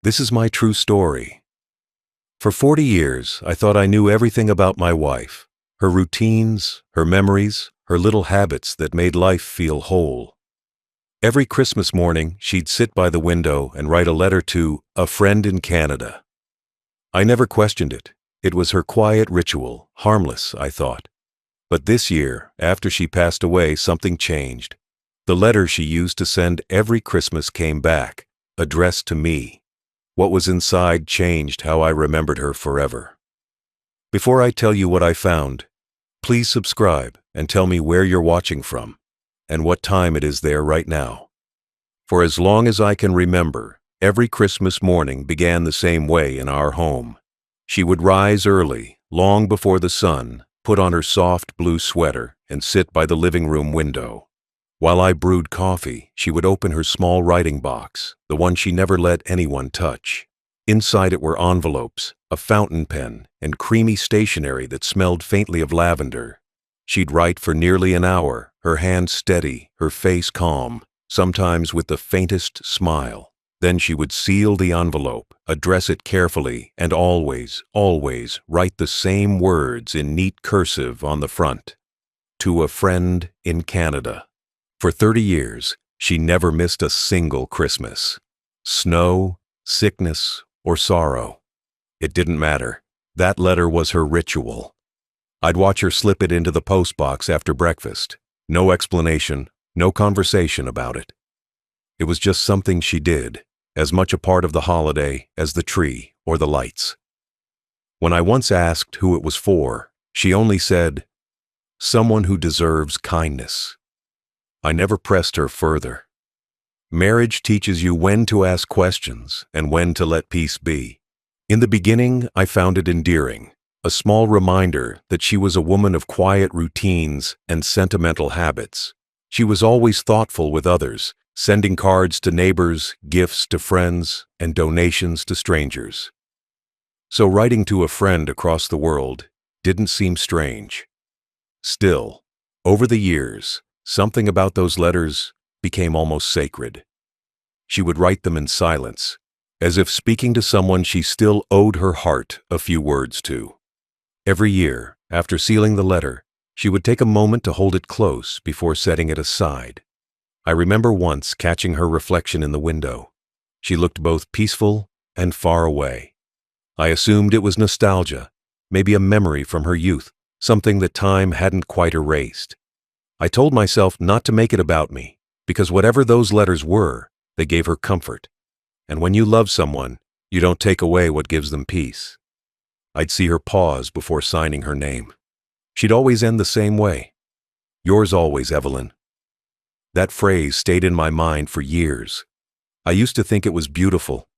This is my true story. For 40 years, I thought I knew everything about my wife, her routines, her memories, her little habits that made life feel whole. Every Christmas morning, she'd sit by the window and write a letter to a friend in Canada. I never questioned it. It was her quiet ritual, harmless, I thought. But this year, after she passed away, something changed. The letter she used to send every Christmas came back, addressed to me. What was inside changed how I remembered her forever. Before I tell you what I found, please subscribe and tell me where you're watching from and what time it is there right now. For as long as I can remember, every Christmas morning began the same way in our home. She would rise early, long before the sun, put on her soft blue sweater, and sit by the living room window. While I brewed coffee, she would open her small writing box, the one she never let anyone touch. Inside it were envelopes, a fountain pen, and creamy stationery that smelled faintly of lavender. She'd write for nearly an hour, her hand steady, her face calm, sometimes with the faintest smile. Then she would seal the envelope, address it carefully, and always, always write the same words in neat cursive on the front. To a friend in Canada. For 30 years, she never missed a single Christmas. Snow, sickness, or sorrow. It didn't matter. That letter was her ritual. I'd watch her slip it into the postbox after breakfast. No explanation, no conversation about it. It was just something she did, as much a part of the holiday as the tree or the lights. When I once asked who it was for, she only said, "Someone who deserves kindness." I never pressed her further. Marriage teaches you when to ask questions and when to let peace be. In the beginning, I found it endearing, a small reminder that she was a woman of quiet routines and sentimental habits. She was always thoughtful with others, sending cards to neighbors, gifts to friends, and donations to strangers. So writing to a friend across the world didn't seem strange. Still, over the years, something about those letters became almost sacred. She would write them in silence, as if speaking to someone she still owed her heart a few words to. Every year, after sealing the letter, she would take a moment to hold it close before setting it aside. I remember once catching her reflection in the window. She looked both peaceful and far away. I assumed it was nostalgia, maybe a memory from her youth, something that time hadn't quite erased. I told myself not to make it about me, because whatever those letters were, they gave her comfort. And when you love someone, you don't take away what gives them peace. I'd see her pause before signing her name. She'd always end the same way. "Yours always, Evelyn." That phrase stayed in my mind for years. I used to think it was beautiful,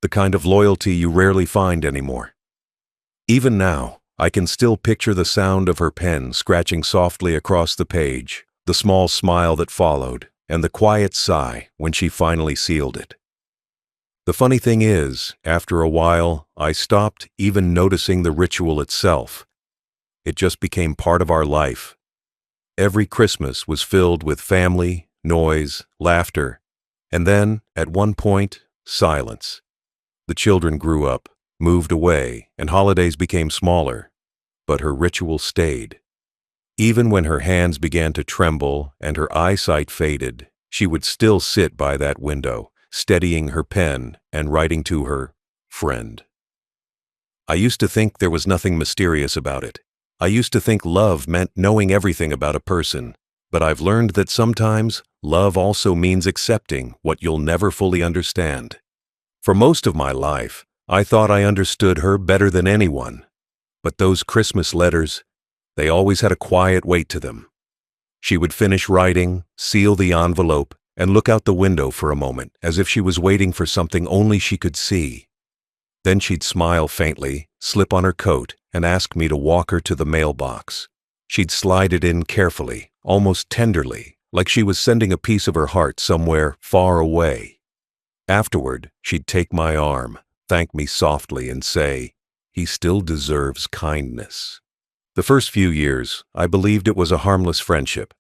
the kind of loyalty you rarely find anymore. Even now, I can still picture the sound of her pen scratching softly across the page, the small smile that followed, and the quiet sigh when she finally sealed it. The funny thing is, after a while, I stopped even noticing the ritual itself. It just became part of our life. Every Christmas was filled with family, noise, laughter, and then, at one point, silence. The children grew up, moved away, and holidays became smaller, but her ritual stayed. Even when her hands began to tremble and her eyesight faded, she would still sit by that window, steadying her pen and writing to her friend. I used to think there was nothing mysterious about it. I used to think love meant knowing everything about a person, but I've learned that sometimes love also means accepting what you'll never fully understand. For most of my life, I thought I understood her better than anyone. But those Christmas letters, they always had a quiet weight to them. She would finish writing, seal the envelope, and look out the window for a moment, as if she was waiting for something only she could see. Then she'd smile faintly, slip on her coat, and ask me to walk her to the mailbox. She'd slide it in carefully, almost tenderly, like she was sending a piece of her heart somewhere far away. Afterward, she'd take my arm, thank me softly, and say, "He still deserves kindness." The first few years, I believed it was a harmless friendship.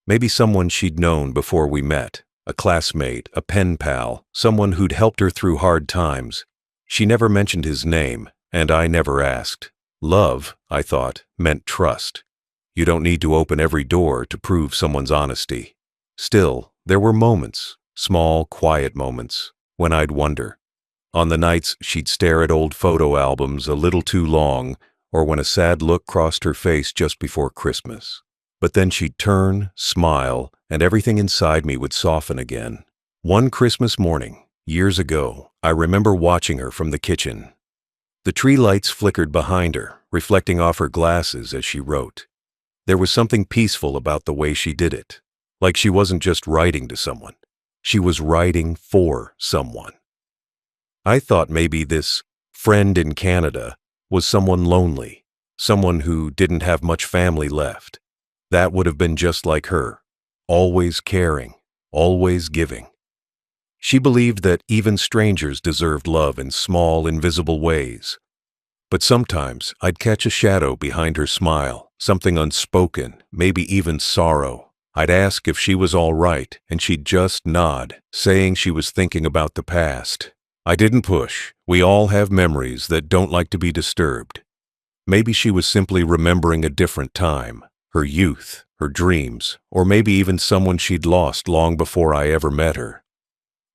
Maybe someone she'd known before we met, a classmate, a pen pal, someone who'd helped her through hard times. She never mentioned his name, and I never asked. Love, I thought, meant trust. You don't need to open every door to prove someone's honesty. Still, there were moments, small, quiet moments, when I'd wonder. On the nights she'd stare at old photo albums a little too long, or when a sad look crossed her face just before Christmas. But then she'd turn, smile, and everything inside me would soften again. One Christmas morning, years ago, I remember watching her from the kitchen. The tree lights flickered behind her, reflecting off her glasses as she wrote. There was something peaceful about the way she did it, like she wasn't just writing to someone. She was writing for someone. I thought maybe this friend in Canada was someone lonely, someone who didn't have much family left. That would have been just like her, always caring, always giving. She believed that even strangers deserved love in small, invisible ways. But sometimes I'd catch a shadow behind her smile, something unspoken, maybe even sorrow. I'd ask if she was all right, and she'd just nod, saying she was thinking about the past. I didn't push. We all have memories that don't like to be disturbed. Maybe she was simply remembering a different time, her youth, her dreams, or maybe even someone she'd lost long before I ever met her.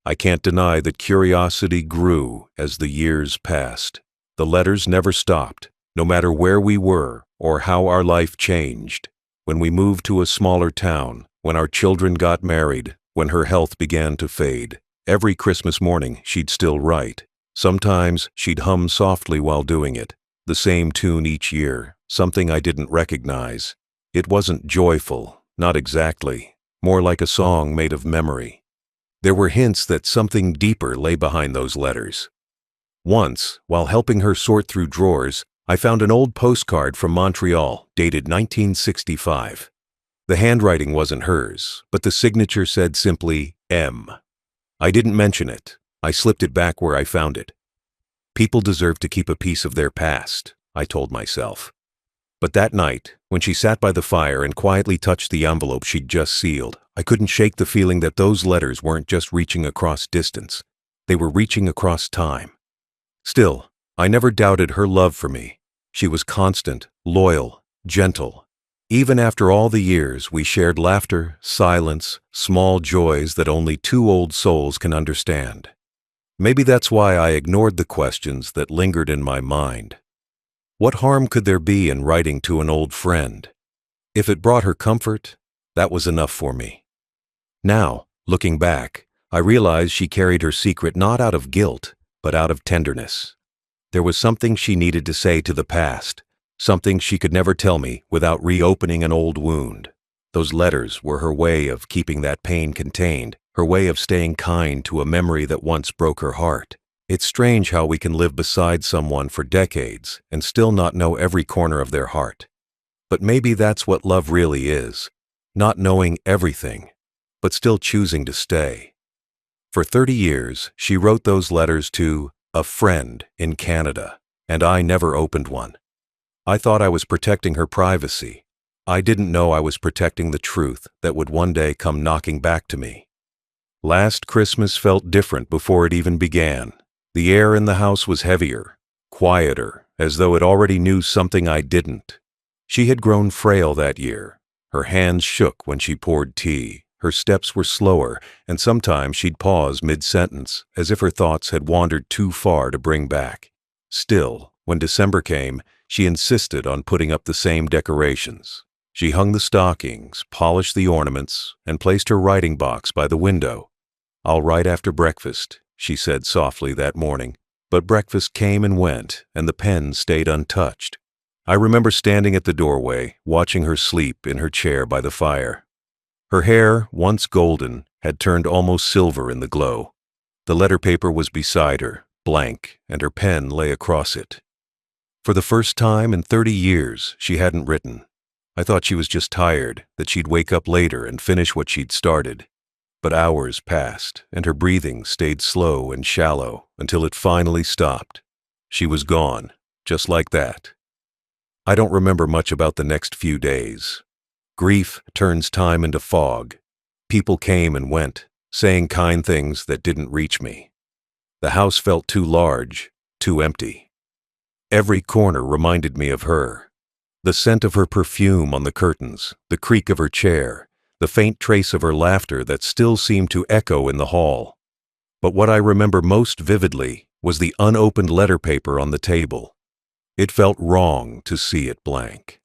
I can't deny that curiosity grew as the years passed. The letters never stopped, no matter where we were or how our life changed. When we moved to a smaller town, when our children got married, when her health began to fade, every Christmas morning she'd still write. Sometimes she'd hum softly while doing it, the same tune each year, something I didn't recognize. It wasn't joyful, not exactly, more like a song made of memory. There were hints that something deeper lay behind those letters. Once, while helping her sort through drawers, I found an old postcard from Montreal, dated 1965. The handwriting wasn't hers, but the signature said simply, M. I didn't mention it. I slipped it back where I found it. People deserve to keep a piece of their past, I told myself. But that night, when she sat by the fire and quietly touched the envelope she'd just sealed, I couldn't shake the feeling that those letters weren't just reaching across distance. They were reaching across time. Still, I never doubted her love for me. She was constant, loyal, gentle. Even after all the years, we shared laughter, silence, small joys that only two old souls can understand. Maybe that's why I ignored the questions that lingered in my mind. What harm could there be in writing to an old friend? If it brought her comfort, that was enough for me. Now, looking back, I realized she carried her secret not out of guilt, but out of tenderness. There was something she needed to say to the past, something she could never tell me without reopening an old wound. Those letters were her way of keeping that pain contained, her way of staying kind to a memory that once broke her heart. It's strange how we can live beside someone for decades and still not know every corner of their heart. But maybe that's what love really is, not knowing everything, but still choosing to stay. For 30 years, she wrote those letters to a friend in Canada, and I never opened one. I thought I was protecting her privacy. I didn't know I was protecting the truth that would one day come knocking back to me. Last Christmas felt different before it even began. The air in the house was heavier, quieter, as though it already knew something I didn't. She had grown frail that year. Her hands shook when she poured tea. Her steps were slower, and sometimes she'd pause mid-sentence, as if her thoughts had wandered too far to bring back. Still, when December came, she insisted on putting up the same decorations. She hung the stockings, polished the ornaments, and placed her writing box by the window. "I'll write after breakfast," she said softly that morning. But breakfast came and went, and the pen stayed untouched. I remember standing at the doorway, watching her sleep in her chair by the fire. Her hair, once golden, had turned almost silver in the glow. The letter paper was beside her, blank, and her pen lay across it. For the first time in 30 years, she hadn't written. I thought she was just tired, that she'd wake up later and finish what she'd started. But hours passed, and her breathing stayed slow and shallow until it finally stopped. She was gone, just like that. I don't remember much about the next few days. Grief turns time into fog. People came and went. saying kind things that didn't reach me. The house felt too large, too empty. Every corner reminded me of her. The scent of her perfume on the curtains, the creak of her chair, the faint trace of her laughter that still seemed to echo in the hall. But what I remember most vividly was the unopened letter paper on the table. It felt wrong to see it blank.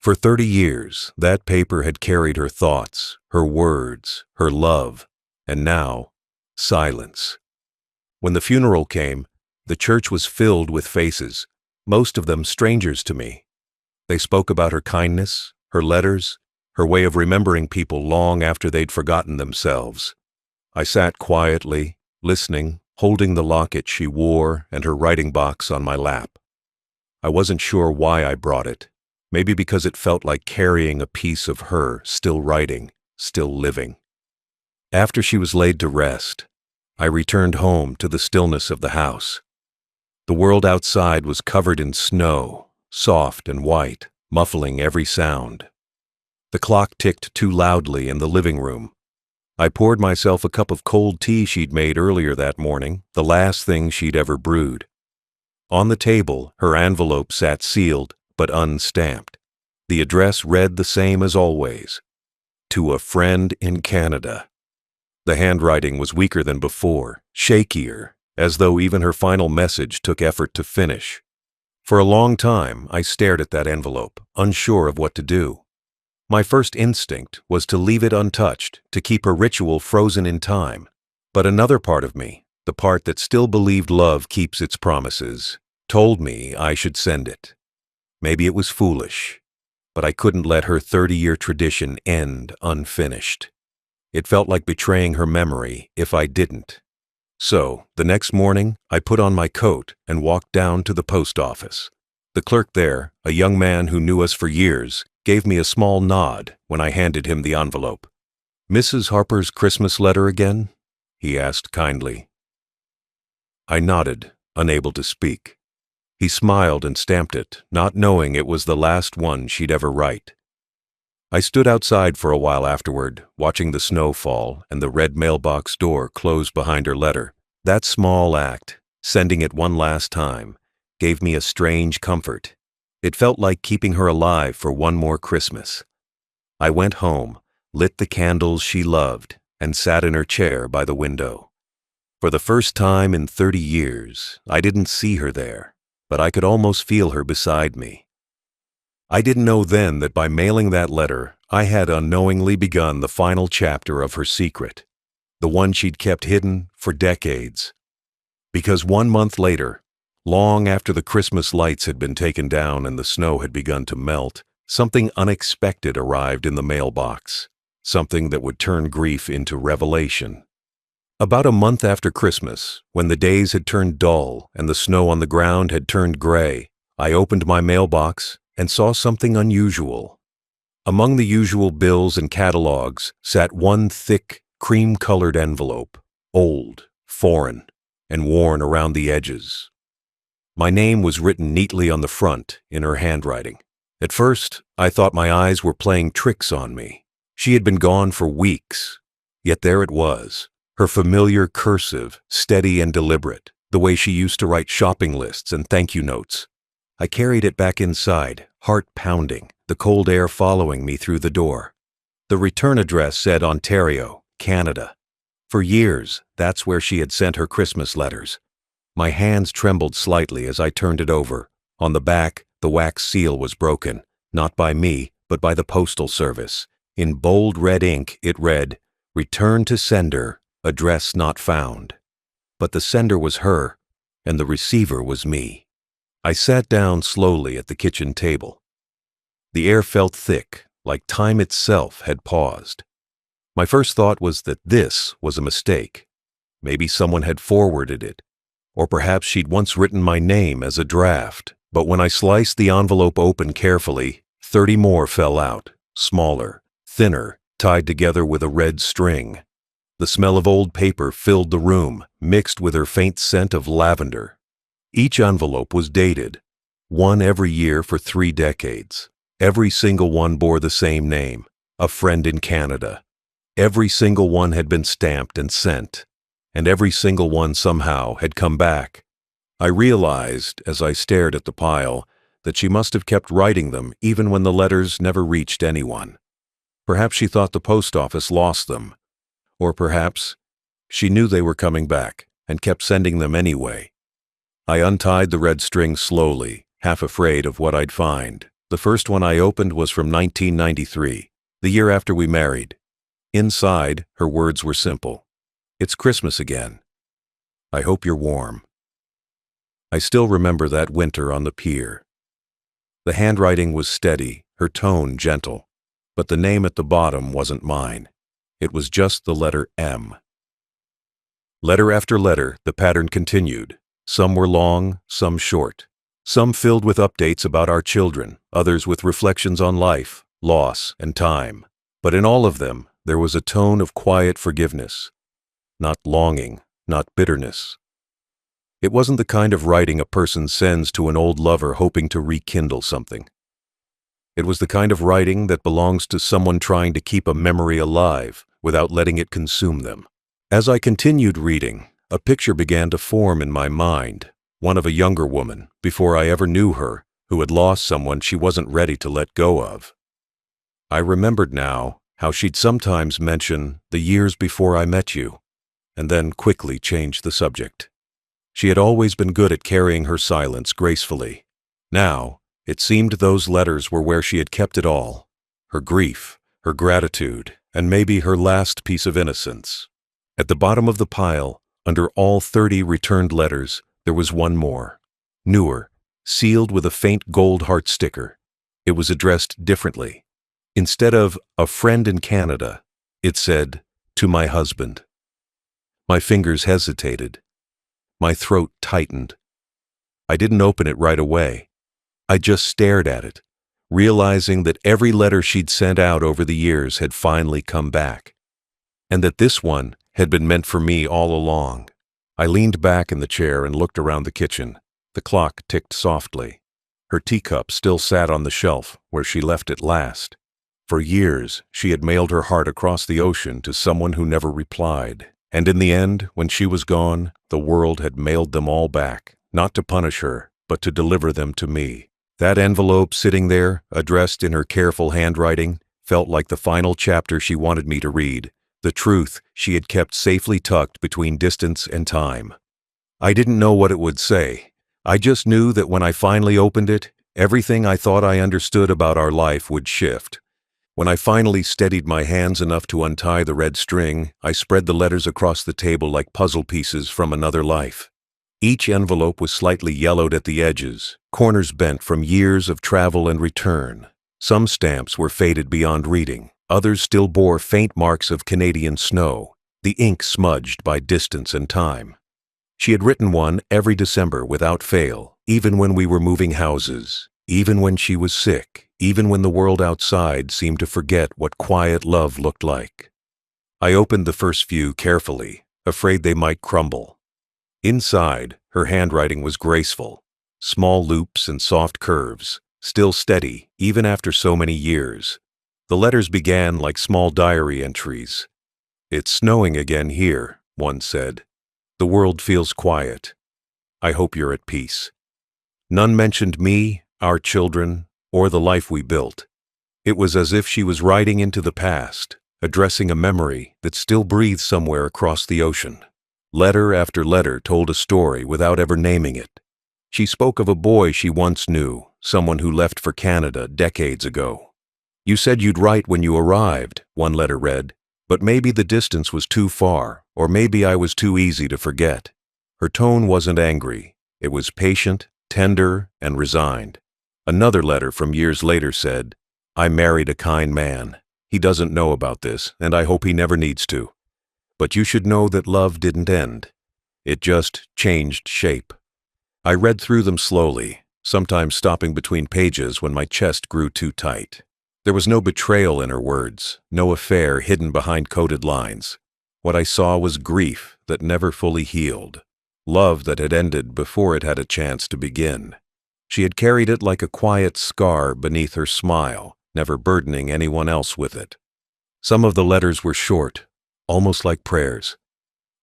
For 30 years, that paper had carried her thoughts, her words, her love, and now, silence. When the funeral came, the church was filled with faces, most of them strangers to me. They spoke about her kindness, her letters, her way of remembering people long after they'd forgotten themselves. I sat quietly, listening, holding the locket she wore and her writing box on my lap. I wasn't sure why I brought it, maybe because it felt like carrying a piece of her still writing, still living. After she was laid to rest, I returned home to the stillness of the house. The world outside was covered in snow, soft and white, muffling every sound. The clock ticked too loudly in the living room. I poured myself a cup of cold tea she'd made earlier that morning, the last thing she'd ever brewed. On the table, her envelope sat sealed, but unstamped. The address read the same as always. To a friend in Canada. The handwriting was weaker than before, shakier, as though even her final message took effort to finish. For a long time, I stared at that envelope, unsure of what to do. My first instinct was to leave it untouched, to keep her ritual frozen in time. But another part of me, the part that still believed love keeps its promises, told me I should send it. Maybe it was foolish, but I couldn't let her 30-year tradition end unfinished. It felt like betraying her memory if I didn't. So, the next morning, I put on my coat and walked down to the post office. The clerk there, a young man who knew us for years, gave me a small nod when I handed him the envelope. "Mrs. Harper's Christmas letter again?" he asked kindly. I nodded, unable to speak. He smiled and stamped it, not knowing it was the last one she'd ever write. I stood outside for a while afterward, watching the snow fall and the red mailbox door close behind her letter. That small act, sending it one last time, gave me a strange comfort. It felt like keeping her alive for one more Christmas. I went home, lit the candles she loved, and sat in her chair by the window. For the first time in 30 years, I didn't see her there, but I could almost feel her beside me. I didn't know then that by mailing that letter, I had unknowingly begun the final chapter of her secret, the one she'd kept hidden for decades. Because 1 month later, long after the Christmas lights had been taken down and the snow had begun to melt, something unexpected arrived in the mailbox, something that would turn grief into revelation. About a month after Christmas, when the days had turned dull and the snow on the ground had turned gray, I opened my mailbox and saw something unusual. Among the usual bills and catalogs sat one thick, cream-colored envelope, old, foreign, and worn around the edges. My name was written neatly on the front in her handwriting. At first, I thought my eyes were playing tricks on me. She had been gone for weeks, yet there it was, her familiar cursive, steady and deliberate, the way she used to write shopping lists and thank you notes. I carried it back inside, heart pounding, the cold air following me through the door. The return address said Ontario, Canada. For years, that's where she had sent her Christmas letters. My hands trembled slightly as I turned it over. On the back, the wax seal was broken, not by me, but by the Postal Service. In bold red ink, it read, "Return to sender, address not found." But the sender was her, and the receiver was me. I sat down slowly at the kitchen table. The air felt thick, like time itself had paused. My first thought was that this was a mistake. Maybe someone had forwarded it, or perhaps she'd once written my name as a draft. But when I sliced the envelope open carefully, 30 more fell out, smaller, thinner, tied together with a red string. The smell of old paper filled the room, mixed with her faint scent of lavender. Each envelope was dated, one every year for 3 decades. Every single one bore the same name, a friend in Canada. Every single one had been stamped and sent, and every single one somehow had come back. I realized, as I stared at the pile, that she must have kept writing them even when the letters never reached anyone. Perhaps she thought the post office lost them, or perhaps she knew they were coming back and kept sending them anyway. I untied the red string slowly, half afraid of what I'd find. The first one I opened was from 1993, the year after we married. Inside, her words were simple. "It's Christmas again. I hope you're warm." I still remember that winter on the pier. The handwriting was steady, her tone gentle, but the name at the bottom wasn't mine. It was just the letter M. Letter after letter, the pattern continued. Some were long, some short. Some filled with updates about our children, others with reflections on life, loss, and time. But in all of them, there was a tone of quiet forgiveness. Not longing, not bitterness. It wasn't the kind of writing a person sends to an old lover hoping to rekindle something. It was the kind of writing that belongs to someone trying to keep a memory alive without letting it consume them. As I continued reading, a picture began to form in my mind, one of a younger woman, before I ever knew her, who had lost someone she wasn't ready to let go of. I remembered now how she'd sometimes mention the years before I met you, and then quickly change the subject. She had always been good at carrying her silence gracefully. Now, it seemed those letters were where she had kept it all, her grief, her gratitude, and maybe her last piece of innocence. At the bottom of the pile, under all 30 returned letters, there was one more, newer, sealed with a faint gold heart sticker. It was addressed differently. Instead of "A friend in Canada," it said, "To my husband." My fingers hesitated. My throat tightened. I didn't open it right away. I just stared at it, realizing that every letter she'd sent out over the years had finally come back, and that this one had been meant for me all along. I leaned back in the chair and looked around the kitchen. The clock ticked softly. Her teacup still sat on the shelf where she left it last. For years, she had mailed her heart across the ocean to someone who never replied. And in the end, when she was gone, the world had mailed them all back, not to punish her, but to deliver them to me. That envelope sitting there, addressed in her careful handwriting, felt like the final chapter she wanted me to read, the truth she had kept safely tucked between distance and time. I didn't know what it would say. I just knew that when I finally opened it, everything I thought I understood about our life would shift. When I finally steadied my hands enough to untie the red string, I spread the letters across the table like puzzle pieces from another life. Each envelope was slightly yellowed at the edges, corners bent from years of travel and return. Some stamps were faded beyond reading. Others still bore faint marks of Canadian snow, the ink smudged by distance and time. She had written one every December without fail, even when we were moving houses, even when she was sick, even when the world outside seemed to forget what quiet love looked like. I opened the first few carefully, afraid they might crumble. Inside, her handwriting was graceful, small loops and soft curves, still steady even after so many years. The letters began like small diary entries. "It's snowing again here," one said. "The world feels quiet. I hope you're at peace." None mentioned me, our children, or the life we built. It was as if she was writing into the past, addressing a memory that still breathed somewhere across the ocean. Letter after letter told a story without ever naming it. She spoke of a boy she once knew, someone who left for Canada decades ago. "You said you'd write when you arrived," one letter read, "but maybe the distance was too far, or maybe I was too easy to forget." Her tone wasn't angry. It was patient, tender, and resigned. Another letter from years later said, "I married a kind man. He doesn't know about this, and I hope he never needs to. But you should know that love didn't end. It just changed shape." I read through them slowly, sometimes stopping between pages when my chest grew too tight. There was no betrayal in her words, no affair hidden behind coded lines. What I saw was grief that never fully healed, love that had ended before it had a chance to begin. She had carried it like a quiet scar beneath her smile, never burdening anyone else with it. Some of the letters were short, almost like prayers.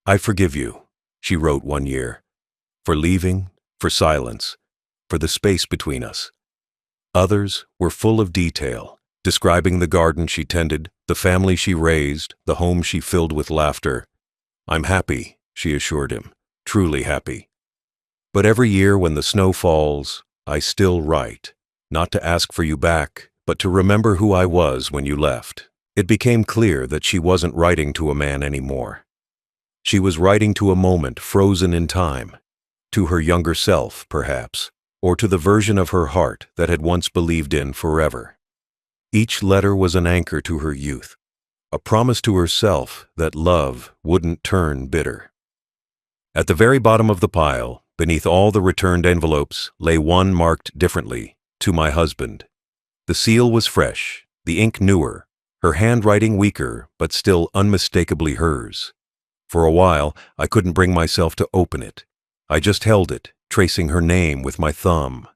"I forgive you," she wrote one year, "for leaving, for silence, for the space between us." Others were full of detail, describing the garden she tended, the family she raised, the home she filled with laughter. "I'm happy," she assured him, "truly happy. But every year when the snow falls, I still write, not to ask for you back, but to remember who I was when you left." It became clear that she wasn't writing to a man anymore. She was writing to a moment frozen in time, to her younger self, perhaps, or to the version of her heart that had once believed in forever. Each letter was an anchor to her youth, a promise to herself that love wouldn't turn bitter. At the very bottom of the pile, beneath all the returned envelopes, lay one marked differently, "To my husband." The seal was fresh, the ink newer, her handwriting weaker, but still unmistakably hers. For a while, I couldn't bring myself to open it. I just held it, tracing her name with my thumb.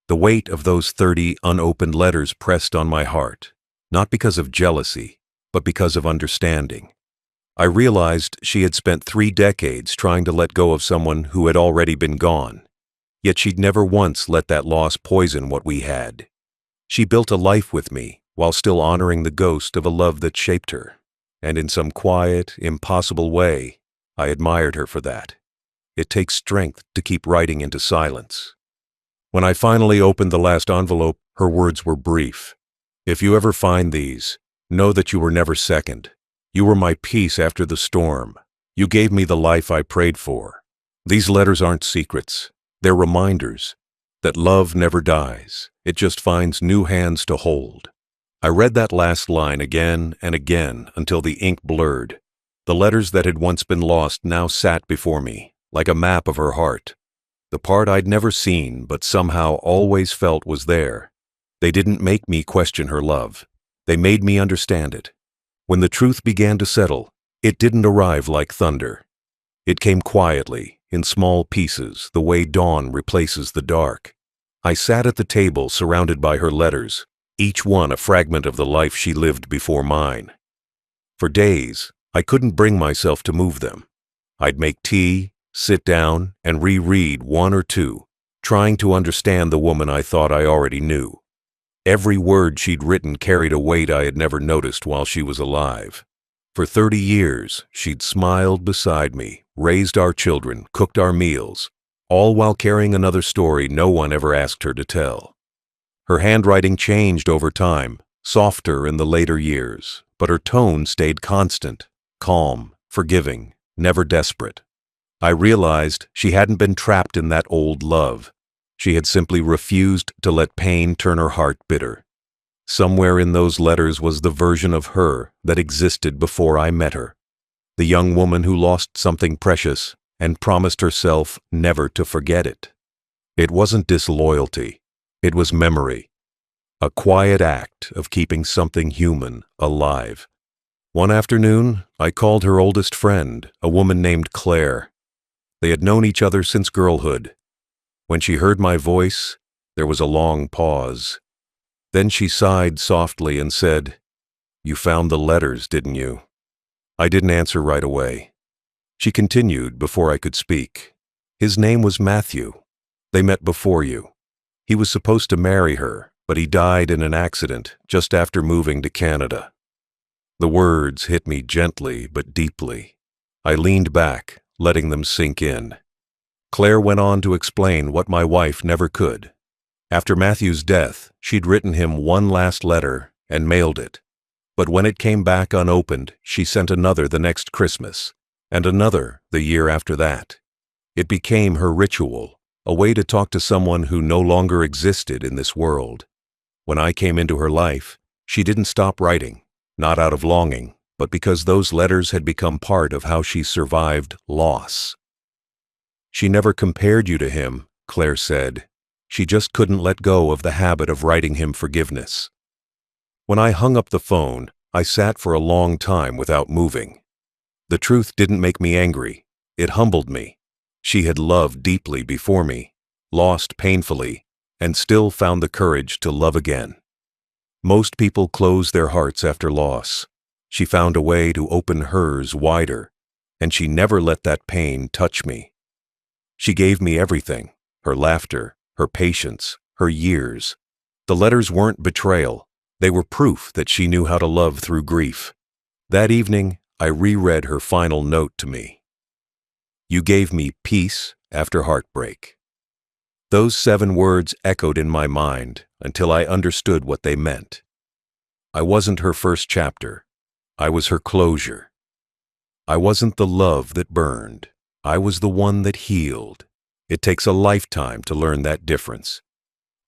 The weight of those 30 unopened letters pressed on my heart, not because of jealousy, but because of understanding. I realized she had spent 3 decades trying to let go of someone who had already been gone, yet she'd never once let that loss poison what we had. She built a life with me, while still honoring the ghost of a love that shaped her, and in some quiet, impossible way, I admired her for that. It takes strength to keep writing into silence. When I finally opened the last envelope, her words were brief. "If you ever find these, know that you were never second. You were my peace after the storm. You gave me the life I prayed for. These letters aren't secrets. They're reminders that love never dies. It just finds new hands to hold." I read that last line again and again until the ink blurred. The letters that had once been lost now sat before me, like a map of her heart. The part I'd never seen but somehow always felt was there. They didn't make me question her love. They made me understand it. When the truth began to settle, it didn't arrive like thunder. It came quietly, in small pieces, the way dawn replaces the dark. I sat at the table surrounded by her letters, each one a fragment of the life she lived before mine. For days, I couldn't bring myself to move them. I'd make tea, sit down, and reread one or two, trying to understand the woman I thought I already knew. Every word she'd written carried a weight I had never noticed while she was alive. For 30 years, she'd smiled beside me, raised our children, cooked our meals, all while carrying another story no one ever asked her to tell. Her handwriting changed over time, softer in the later years, but her tone stayed constant, calm, forgiving, never desperate. I realized she hadn't been trapped in that old love. She had simply refused to let pain turn her heart bitter. Somewhere in those letters was the version of her that existed before I met her. The young woman who lost something precious and promised herself never to forget it. It wasn't disloyalty. It was memory. A quiet act of keeping something human alive. One afternoon, I called her oldest friend, a woman named Claire. They had known each other since girlhood. When she heard my voice, there was a long pause. Then she sighed softly and said, "You found the letters, didn't you?" I didn't answer right away. She continued before I could speak. "His name was Matthew. They met before you. He was supposed to marry her, but he died in an accident just after moving to Canada." The words hit me gently but deeply. I leaned back, letting them sink in. Claire went on to explain what my wife never could. After Matthew's death, she'd written him one last letter and mailed it. But when it came back unopened, she sent another the next Christmas, and another the year after that. It became her ritual, a way to talk to someone who no longer existed in this world. When I came into her life, she didn't stop writing, not out of longing, but because those letters had become part of how she survived loss. "She never compared you to him," Claire said. "She just couldn't let go of the habit of writing him forgiveness." When I hung up the phone, I sat for a long time without moving. The truth didn't make me angry. It humbled me. She had loved deeply before me, lost painfully, and still found the courage to love again. Most people close their hearts after loss. She found a way to open hers wider, and she never let that pain touch me. She gave me everything, her laughter, her patience, her years. The letters weren't betrayal. They were proof that she knew how to love through grief. That evening, I reread her final note to me. You gave me peace after heartbreak. Those 7 words echoed in my mind until I understood what they meant. I wasn't her first chapter. I was her closure. I wasn't the love that burned. I was the one that healed. It takes a lifetime to learn that difference.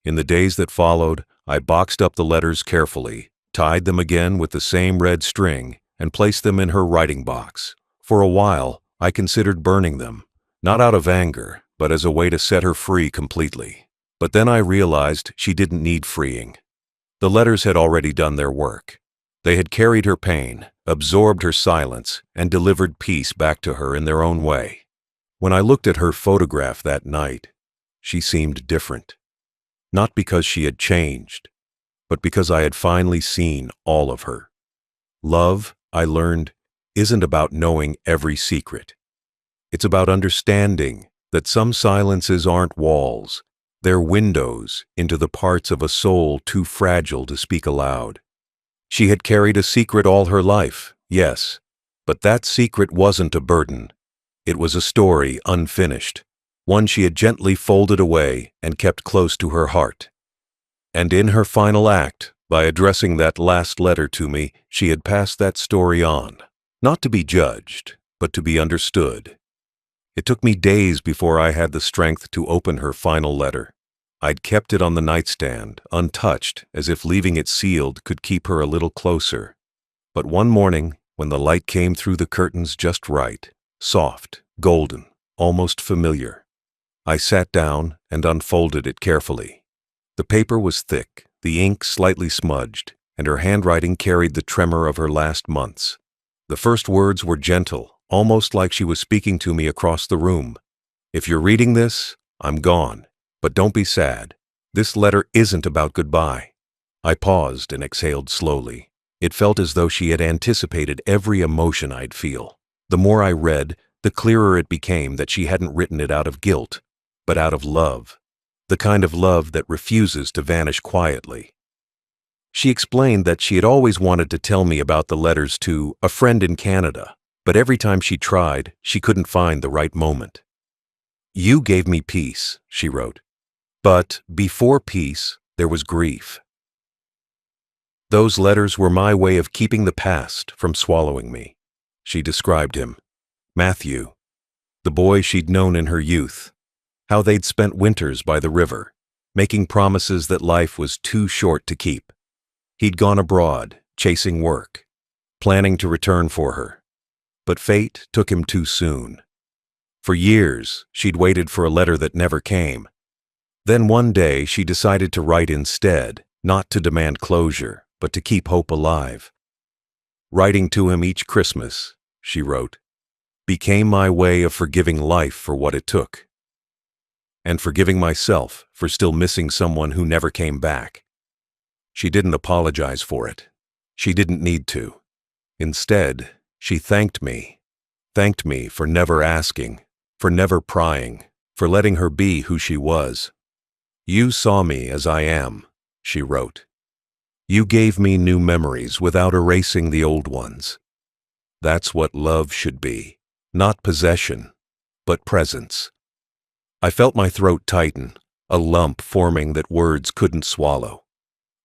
In the days that followed, I boxed up the letters carefully, tied them again with the same red string, and placed them in her writing box. For a while, I considered burning them, not out of anger, but as a way to set her free completely. But then I realized she didn't need freeing. The letters had already done their work. They had carried her pain, absorbed her silence, and delivered peace back to her in their own way. When I looked at her photograph that night, she seemed different. Not because she had changed, but because I had finally seen all of her. Love, I learned, isn't about knowing every secret. It's about understanding that some silences aren't walls. They're windows into the parts of a soul too fragile to speak aloud. She had carried a secret all her life, yes, but that secret wasn't a burden. It was a story unfinished, one she had gently folded away and kept close to her heart. And in her final act, by addressing that last letter to me, she had passed that story on, not to be judged, but to be understood. It took me days before I had the strength to open her final letter. I'd kept it on the nightstand, untouched, as if leaving it sealed could keep her a little closer. But one morning, when the light came through the curtains just right, soft, golden, almost familiar, I sat down and unfolded it carefully. The paper was thick, the ink slightly smudged, and her handwriting carried the tremor of her last months. The first words were gentle, almost like she was speaking to me across the room. If you're reading this, I'm gone. But don't be sad. This letter isn't about goodbye. I paused and exhaled slowly. It felt as though she had anticipated every emotion I'd feel. The more I read, the clearer it became that she hadn't written it out of guilt, but out of love. The kind of love that refuses to vanish quietly. She explained that she had always wanted to tell me about the letters to a friend in Canada, but every time she tried, she couldn't find the right moment. You gave me peace, she wrote. But before peace, there was grief. Those letters were my way of keeping the past from swallowing me. She described him, Matthew, the boy she'd known in her youth, how they'd spent winters by the river, making promises that life was too short to keep. He'd gone abroad, chasing work, planning to return for her. But fate took him too soon. For years, she'd waited for a letter that never came. Then one day, she decided to write instead, not to demand closure, but to keep hope alive. Writing to him each Christmas, she wrote, became my way of forgiving life for what it took, and forgiving myself for still missing someone who never came back. She didn't apologize for it. She didn't need to. Instead, she thanked me for never asking, for never prying, for letting her be who she was. You saw me as I am, she wrote. You gave me new memories without erasing the old ones. That's what love should be, not possession, but presence. I felt my throat tighten, a lump forming that words couldn't swallow.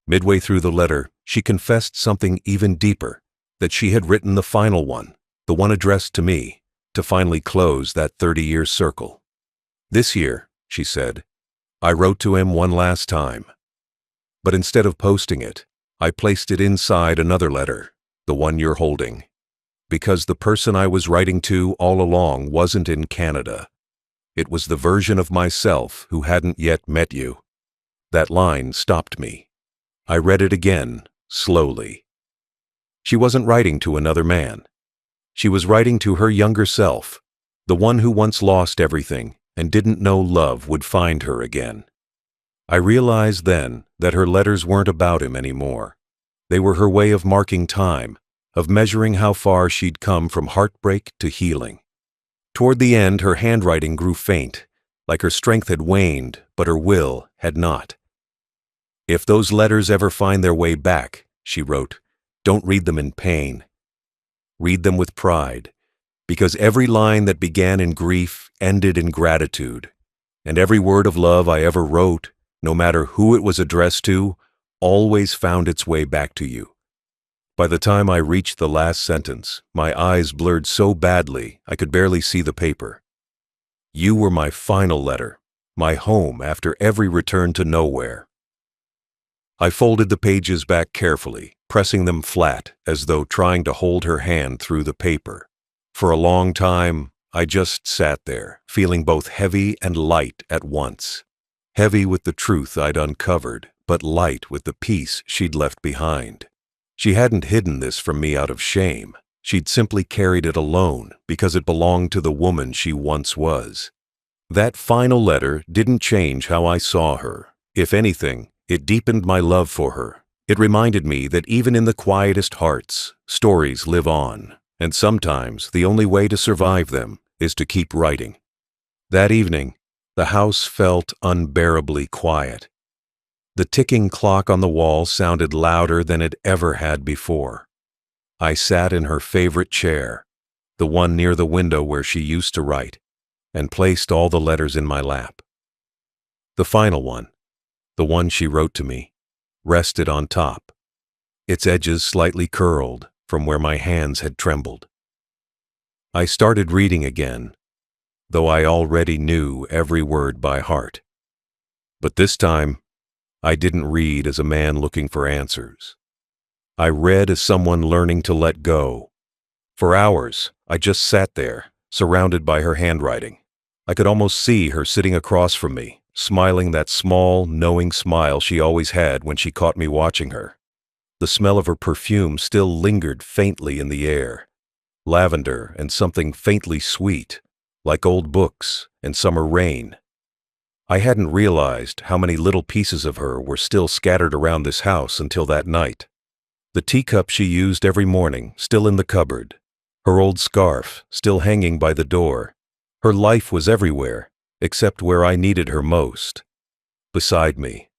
Midway through the letter, she confessed something even deeper, that she had written the final one, the one addressed to me, to finally close that 30-year circle. This year, she said, I wrote to him one last time. But instead of posting it, I placed it inside another letter, the one you're holding. Because the person I was writing to all along wasn't in Canada. It was the version of myself who hadn't yet met you. That line stopped me. I read it again, slowly. She wasn't writing to another man. She was writing to her younger self, the one who once lost everything and didn't know love would find her again. I realized then that her letters weren't about him anymore. They were her way of marking time, of measuring how far she'd come from heartbreak to healing. Toward the end, her handwriting grew faint, like her strength had waned, but her will had not. "If those letters ever find their way back," she wrote, "don't read them in pain. Read them with pride, because every line that began in grief ended in gratitude, and every word of love I ever wrote, no matter who it was addressed to, always found its way back to you." By the time I reached the last sentence, my eyes blurred so badly I could barely see the paper. "You were my final letter, my home after every return to nowhere." I folded the pages back carefully, pressing them flat as though trying to hold her hand through the paper. For a long time, I just sat there, feeling both heavy and light at once. Heavy with the truth I'd uncovered, but light with the peace she'd left behind. She hadn't hidden this from me out of shame. She'd simply carried it alone because it belonged to the woman she once was. That final letter didn't change how I saw her. If anything, it deepened my love for her. It reminded me that even in the quietest hearts, stories live on, and sometimes the only way to survive them is to keep writing. That evening, the house felt unbearably quiet. The ticking clock on the wall sounded louder than it ever had before. I sat in her favorite chair, the one near the window where she used to write, and placed all the letters in my lap. The final one, the one she wrote to me, rested on top, its edges slightly curled from where my hands had trembled. I started reading again, though I already knew every word by heart. But this time, I didn't read as a man looking for answers. I read as someone learning to let go. For hours, I just sat there, surrounded by her handwriting. I could almost see her sitting across from me, smiling that small, knowing smile she always had when she caught me watching her. The smell of her perfume still lingered faintly in the air. Lavender and something faintly sweet, like old books and summer rain. I hadn't realized how many little pieces of her were still scattered around this house until that night. The teacup she used every morning, still in the cupboard. Her old scarf, still hanging by the door. Her life was everywhere, except where I needed her most. Beside me.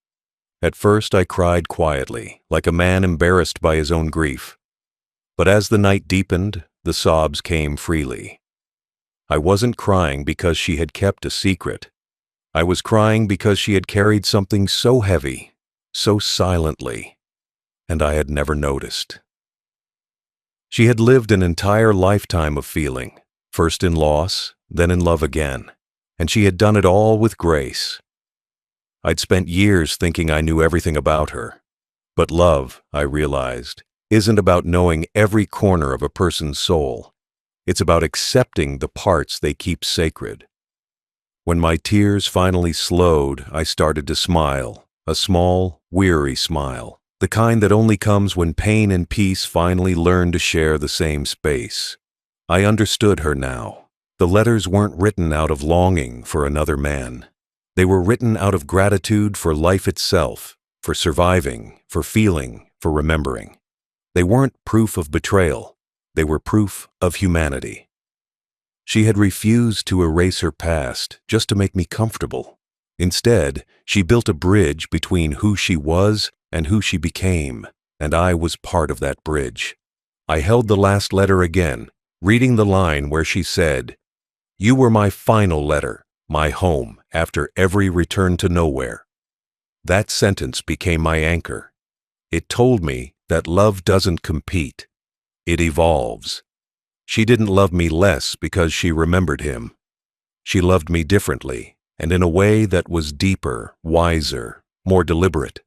At first I cried quietly, like a man embarrassed by his own grief. But as the night deepened, the sobs came freely. I wasn't crying because she had kept a secret. I was crying because she had carried something so heavy, so silently, and I had never noticed. She had lived an entire lifetime of feeling, first in loss, then in love again, and she had done it all with grace. I'd spent years thinking I knew everything about her. But love, I realized, isn't about knowing every corner of a person's soul. It's about accepting the parts they keep sacred. When my tears finally slowed, I started to smile, a small, weary smile, the kind that only comes when pain and peace finally learn to share the same space. I understood her now. The letters weren't written out of longing for another man. They were written out of gratitude for life itself, for surviving, for feeling, for remembering. They weren't proof of betrayal. They were proof of humanity. She had refused to erase her past just to make me comfortable. Instead, she built a bridge between who she was and who she became, and I was part of that bridge. I held the last letter again, reading the line where she said, "You were my final letter, my home after every return to nowhere." That sentence became my anchor. It told me that love doesn't compete. It evolves. She didn't love me less because she remembered him. She loved me differently, and in a way that was deeper, wiser, more deliberate.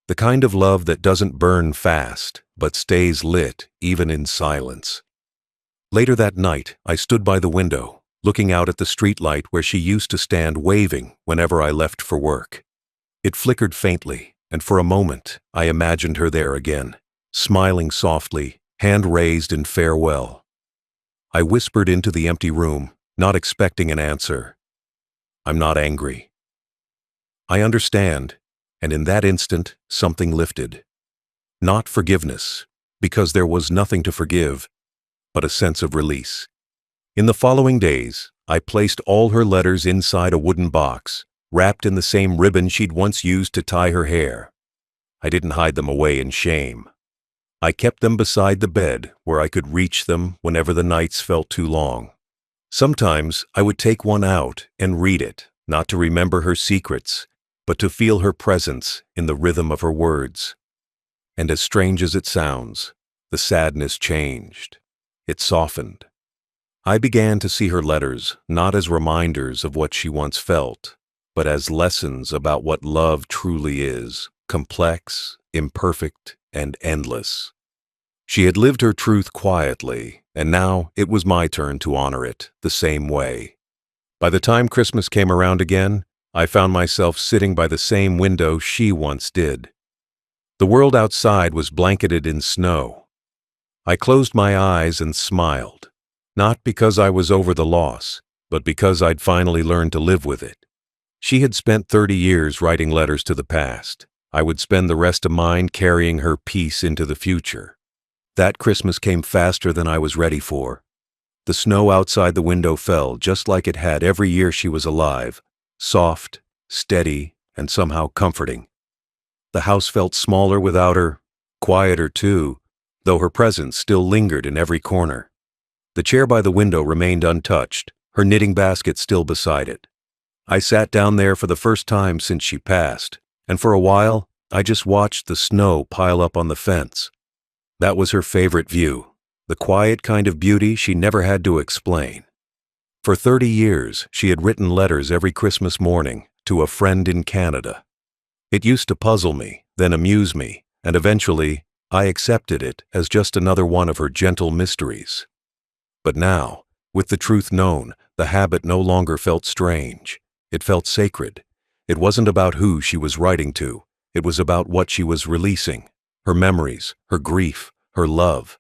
The kind of love that doesn't burn fast, but stays lit even in silence. Later that night, I stood by the window, looking out at the streetlight where she used to stand waving whenever I left for work. It flickered faintly, and for a moment, I imagined her there again, smiling softly, hand raised in farewell. I whispered into the empty room, not expecting an answer. "I'm not angry." "I understand," and in that instant, something lifted. Not forgiveness, because there was nothing to forgive but a sense of release. In the following days, I placed all her letters inside a wooden box, wrapped in the same ribbon she'd once used to tie her hair. I didn't hide them away in shame. I kept them beside the bed where I could reach them whenever the nights felt too long. Sometimes I would take one out and read it, not to remember her secrets, but to feel her presence in the rhythm of her words. And as strange as it sounds, the sadness changed. It softened. I began to see her letters not as reminders of what she once felt, but as lessons about what love truly is, complex, imperfect, and endless. She had lived her truth quietly, and now it was my turn to honor it the same way. By the time Christmas came around again, I found myself sitting by the same window she once did. The world outside was blanketed in snow. I closed my eyes and smiled, not because I was over the loss, but because I'd finally learned to live with it. She had spent 30 years writing letters to the past. I would spend the rest of mine carrying her peace into the future. That Christmas came faster than I was ready for. The snow outside the window fell just like it had every year she was alive, soft, steady, and somehow comforting. The house felt smaller without her, quieter too, though her presence still lingered in every corner. The chair by the window remained untouched, her knitting basket still beside it. I sat down there for the first time since she passed, and for a while I just watched the snow pile up on the fence. That was her favorite view, the quiet kind of beauty she never had to explain. For 30 years, she had written letters every Christmas morning to a friend in Canada. It used to puzzle me, then amuse me, and eventually I accepted it as just another one of her gentle mysteries. But now, with the truth known, the habit no longer felt strange. It felt sacred. It wasn't about who she was writing to. It was about what she was releasing. Her memories, her grief, her love.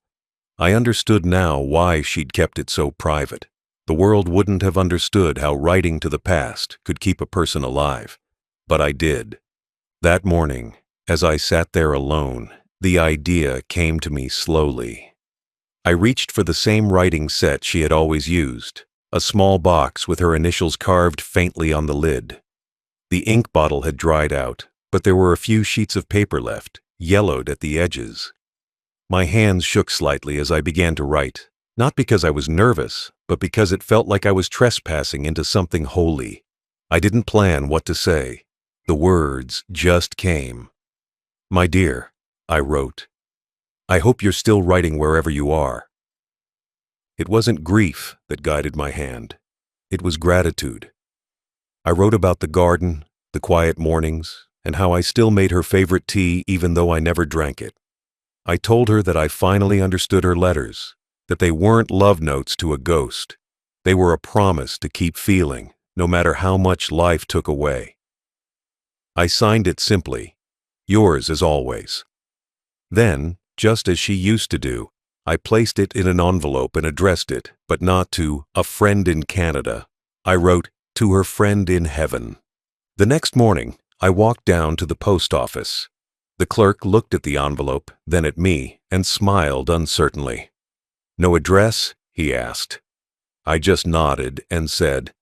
I understood now why she'd kept it so private. The world wouldn't have understood how writing to the past could keep a person alive. But I did. That morning, as I sat there alone, the idea came to me slowly. I reached for the same writing set she had always used, a small box with her initials carved faintly on the lid. The ink bottle had dried out, but there were a few sheets of paper left, yellowed at the edges. My hands shook slightly as I began to write, not because I was nervous, but because it felt like I was trespassing into something holy. I didn't plan what to say. The words just came. "My dear," I wrote, "I hope you're still writing wherever you are." It wasn't grief that guided my hand. It was gratitude. I wrote about the garden, the quiet mornings, and how I still made her favorite tea even though I never drank it. I told her that I finally understood her letters, that they weren't love notes to a ghost. They were a promise to keep feeling, no matter how much life took away. I signed it simply, "Yours as always." Then, just as she used to do, I placed it in an envelope and addressed it, but not to "a friend in Canada." I wrote, "To her friend in heaven." The next morning, I walked down to the post office. The clerk looked at the envelope, then at me, and smiled uncertainly. "No address?" he asked. I just nodded and said,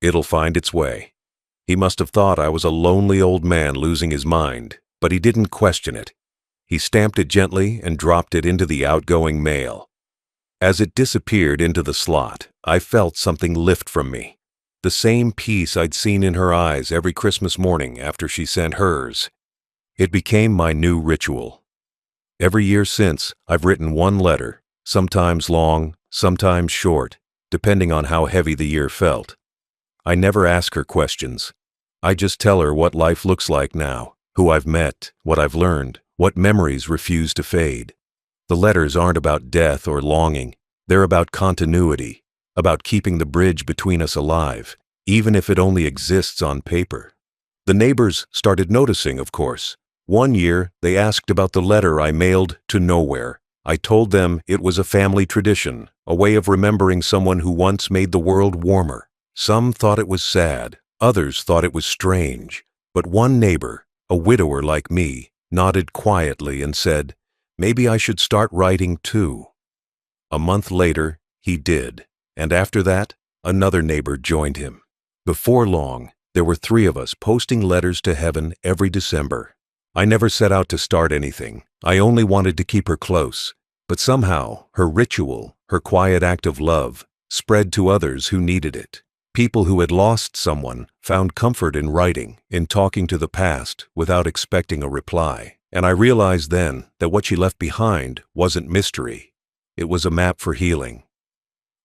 "It'll find its way." He must have thought I was a lonely old man losing his mind, but he didn't question it. He stamped it gently and dropped it into the outgoing mail. As it disappeared into the slot, I felt something lift from me. The same peace I'd seen in her eyes every Christmas morning after she sent hers. It became my new ritual. Every year since, I've written one letter, sometimes long, sometimes short, depending on how heavy the year felt. I never ask her questions. I just tell her what life looks like now, who I've met, what I've learned, what memories refuse to fade. The letters aren't about death or longing. They're about continuity, about keeping the bridge between us alive, even if it only exists on paper. The neighbors started noticing, of course. One year, they asked about the letter I mailed to nowhere. I told them it was a family tradition, a way of remembering someone who once made the world warmer. Some thought it was sad, others thought it was strange, but one neighbor, a widower like me, nodded quietly and said, Maybe I should start writing too. A month later, he did, and after that, another neighbor joined him. Before long, there were 3 of us posting letters to heaven every December. I never set out to start anything. I only wanted to keep her close. But somehow, her ritual, her quiet act of love, spread to others who needed it. People who had lost someone found comfort in writing, in talking to the past without expecting a reply. And I realized then that what she left behind wasn't mystery. It was a map for healing.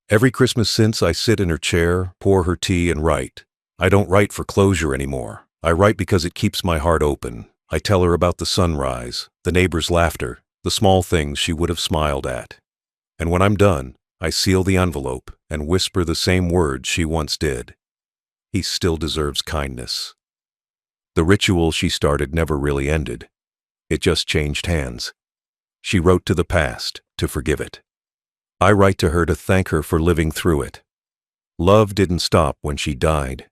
Every Christmas since, I sit in her chair, pour her tea, and write. I don't write for closure anymore. I write because it keeps my heart open. I tell her about the sunrise, the neighbor's laughter, the small things she would have smiled at. And when I'm done, I seal the envelope and whisper the same words she once did. He still deserves kindness. The ritual she started never really ended. It just changed hands. She wrote to the past to forgive it. I write to her to thank her for living through it. Love didn't stop when she died.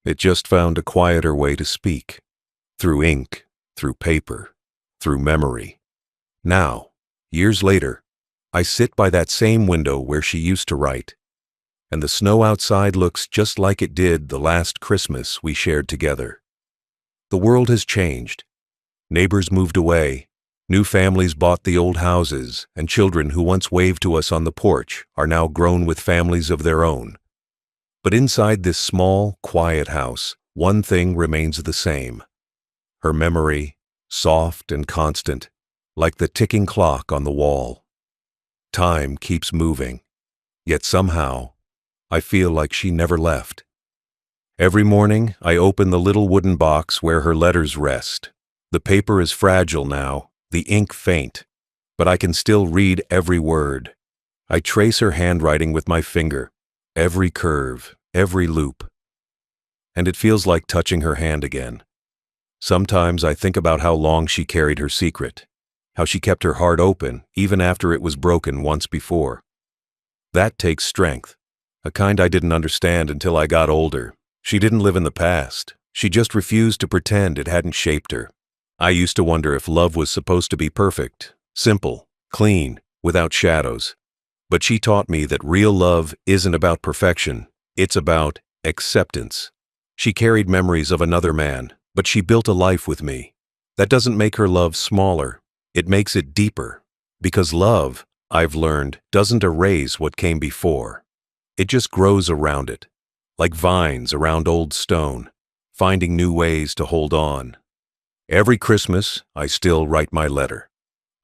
It just found a quieter way to speak. Through ink, through paper, through memory. Now, years later, I sit by that same window where she used to write, and the snow outside looks just like it did the last Christmas we shared together. The world has changed. Neighbors moved away. New families bought the old houses, and children who once waved to us on the porch are now grown with families of their own. But inside this small, quiet house, one thing remains the same. Her memory, soft and constant, like the ticking clock on the wall. Time keeps moving, yet somehow, I feel like she never left. Every morning, I open the little wooden box where her letters rest. The paper is fragile now, the ink faint, but I can still read every word. I trace her handwriting with my finger, every curve, every loop. And it feels like touching her hand again. Sometimes I think about how long she carried her secret, how she kept her heart open even after it was broken once before. That takes strength, a kind I didn't understand until I got older. She didn't live in the past. She just refused to pretend it hadn't shaped her. I used to wonder if love was supposed to be perfect, simple, clean, without shadows. But she taught me that real love isn't about perfection, it's about acceptance. She carried memories of another man, but she built a life with me. That doesn't make her love smaller, it makes it deeper. Because love, I've learned, doesn't erase what came before. It just grows around it, like vines around old stone, finding new ways to hold on. Every Christmas, I still write my letter.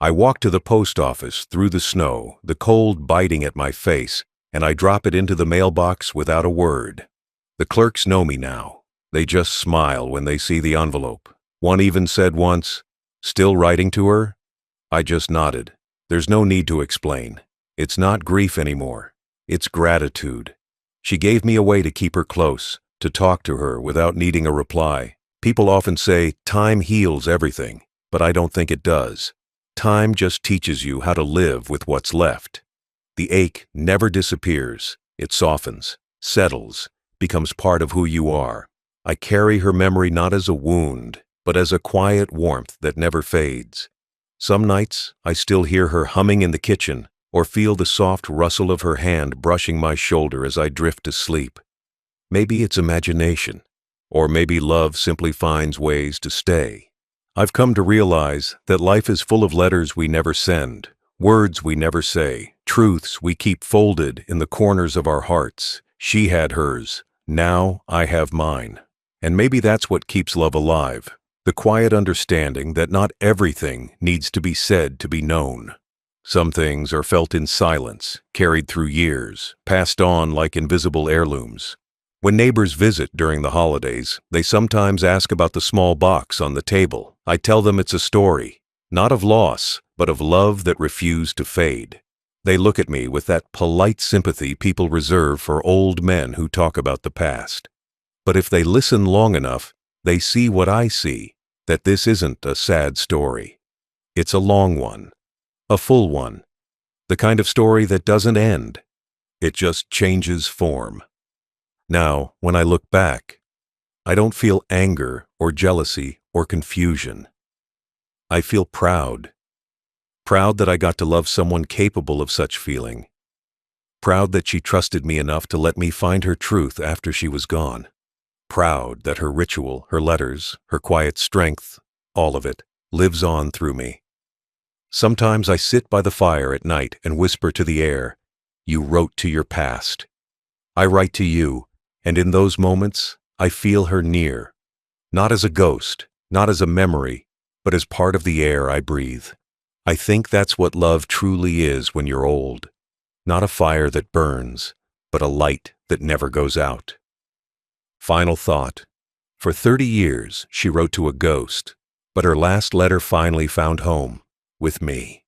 I walk to the post office through the snow, the cold biting at my face, and I drop it into the mailbox without a word. The clerks know me now. They just smile when they see the envelope. One even said once, "Still writing to her?" I just nodded. There's no need to explain. It's not grief anymore. It's gratitude. She gave me a way to keep her close, to talk to her without needing a reply. People often say time heals everything, but I don't think it does. Time just teaches you how to live with what's left. The ache never disappears. It softens, settles, becomes part of who you are. I carry her memory not as a wound, but as a quiet warmth that never fades. Some nights, I still hear her humming in the kitchen, or feel the soft rustle of her hand brushing my shoulder as I drift to sleep. Maybe it's imagination, or maybe love simply finds ways to stay. I've come to realize that life is full of letters we never send, words we never say, truths we keep folded in the corners of our hearts. She had hers. Now I have mine. And maybe that's what keeps love alive, the quiet understanding that not everything needs to be said to be known. Some things are felt in silence, carried through years, passed on like invisible heirlooms. When neighbors visit during the holidays, they sometimes ask about the small box on the table. I tell them it's a story, not of loss, but of love that refused to fade. They look at me with that polite sympathy people reserve for old men who talk about the past. But if they listen long enough, they see what I see, that this isn't a sad story. It's a long one, a full one, the kind of story that doesn't end. It just changes form. Now, when I look back, I don't feel anger or jealousy or confusion. I feel proud Proud that I got to love someone capable of such feeling. Proud that she trusted me enough to let me find her truth after she was gone. Proud that her ritual, her letters, her quiet strength, all of it, lives on through me. Sometimes I sit by the fire at night and whisper to the air, "You wrote to your past." I write to you, and in those moments, I feel her near. Not as a ghost, not as a memory, but as part of the air I breathe. I think that's what love truly is when you're old. Not a fire that burns, but a light that never goes out. Final thought. For 30 years, she wrote to a ghost, but her last letter finally found home with me.